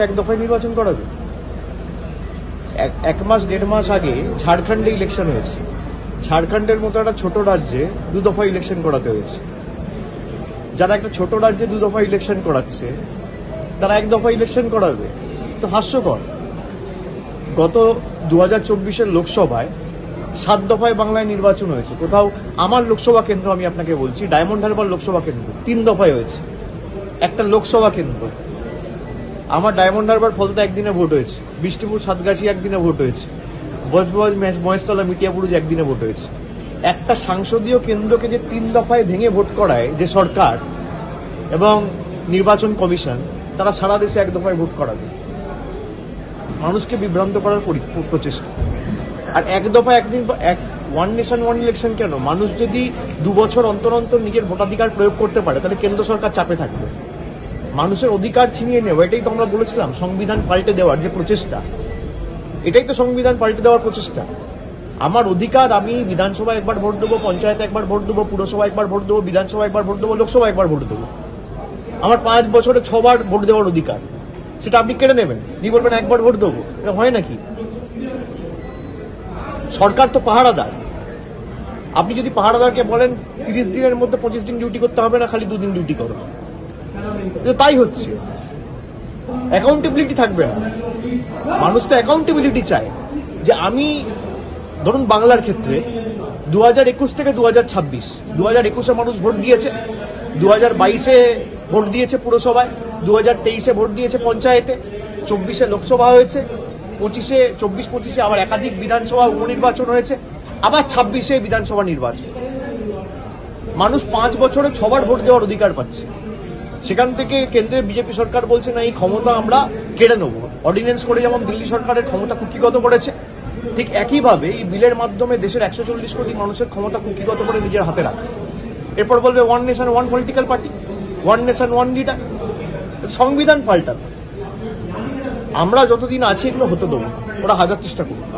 এক দফায় নির্বাচন করাবে। এক মাস দেড় মাস আগে ঝাড়খণ্ডে ইলেকশন হয়েছে। ঝাড়খণ্ডের মতো একটা ছোট রাজ্যে দু দফা ইলেকশন করাতে হয়েছে। যারা একটা ছোট রাজ্যে দু দফা ইলেকশন করাচ্ছে তারা এক দফা ইলেকশন করাবে, তো হাস্যকর। গত 2024-এর লোকসভায় 7 দফায় বাংলায় নির্বাচন হয়েছে। কোথাও আমার লোকসভা কেন্দ্র, আমি আপনাকে বলছি, ডায়মন্ড হারবার লোকসভা কেন্দ্র 3 দফায় হয়েছে। একটা লোকসভা কেন্দ্র আমার ডায়মন্ড হারবার ফলতে একদিনে ভোট হয়েছে, বিষ্ণুপুর সাতগাছি একদিনে ভোট হয়েছে, বজবজ মহেশতলা মিটিয়াপুরুজ একদিনে ভোট হয়েছে। একটা সংসদীয় কেন্দ্রকে যে 3 দফায় ভেঙে ভোট করায় যে সরকার এবং নির্বাচন কমিশন, তারা সারা দেশে এক দফায় ভোট করাবে, মানুষকে বিভ্রান্ত করার প্রচেষ্টা। আর এক দফা একদিন ওয়ান নেশন ওয়ান ইলেকশন কেন? মানুষ যদি 2 বছর অন্তর অন্তর নিজের ভোটাধিকার প্রয়োগ করতে পারে তাহলে কেন্দ্র সরকার চাপে থাকবে। মানুষের অধিকার ছিনিয়ে নেওয়া, এটাই তো আমরা বলেছিলাম সংবিধান পাল্টে দেওয়ার যে প্রচেষ্টা, এটাই তো সংবিধান পাল্টে দেওয়ার প্রচেষ্টা। আমার অধিকার, আমি বিধানসভায় একবার ভোট দেবো, পঞ্চায়েতে একবার ভোট দেবো, পুরসভা একবার ভোট দেবো, বিধানসভা একবার ভোট দেবো, লোকসভা একবার ভোট দেবো। আমার 5 বছরে 6 বার ভোট দেওয়ার অধিকার, সেটা আপনি কেড়ে নেবেন, দিয়ে বলবেন একবার ভোট দেবো। এটা হয় নাকি? সরকার তো পাহারাদার। আপনি যদি পাহারাদারকে বলেন 30 দিনের মধ্যে 25 দিন ডিউটি করতে হবে না, খালি 2 দিন ডিউটি করো, তাই হচ্ছে। অ্যাকাউন্টেবিলিটি থাকবে না। মানুষ তো অ্যাকাউন্টেবিলিটি চায় যে আমি, ধরুন বাংলার ক্ষেত্রে 2021 থেকে 2026, 2021-এ মানুষ ভোট দিয়েছে, 2022-এ ভোট দিয়েছে পুরসভায়, 2023-এ ভোট দিয়েছে পঞ্চায়েতে, 24-এ লোকসভা হয়েছে, 24-25-এ আবার একাধিক বিধানসভা উপনির্বাচন হয়েছে, আবার 26-এ বিধানসভা নির্বাচন। মানুষ 5 বছরে 6 বার ভোট দেওয়ার অধিকার পাচ্ছে। সেখান থেকে কেন্দ্রের বিজেপি সরকার বলছে না, এই ক্ষমতা আমরা কেড়ে নেব। অর্ডিন্যান্স করে যেমন দিল্লি সরকারের ক্ষমতা কুক্ষিগত করেছে, ঠিক একইভাবে এই বিলের মাধ্যমে দেশের 140 কোটি মানুষের ক্ষমতা কুক্ষিগত করে নিজের হাতে রাখে। এরপর বলবে one nation one political party, one nation one leader. সংবিধান পাল্টানো আমরা যতদিন আছি এগুলো হতে দেবো, ওরা হাজার চেষ্টা করুক।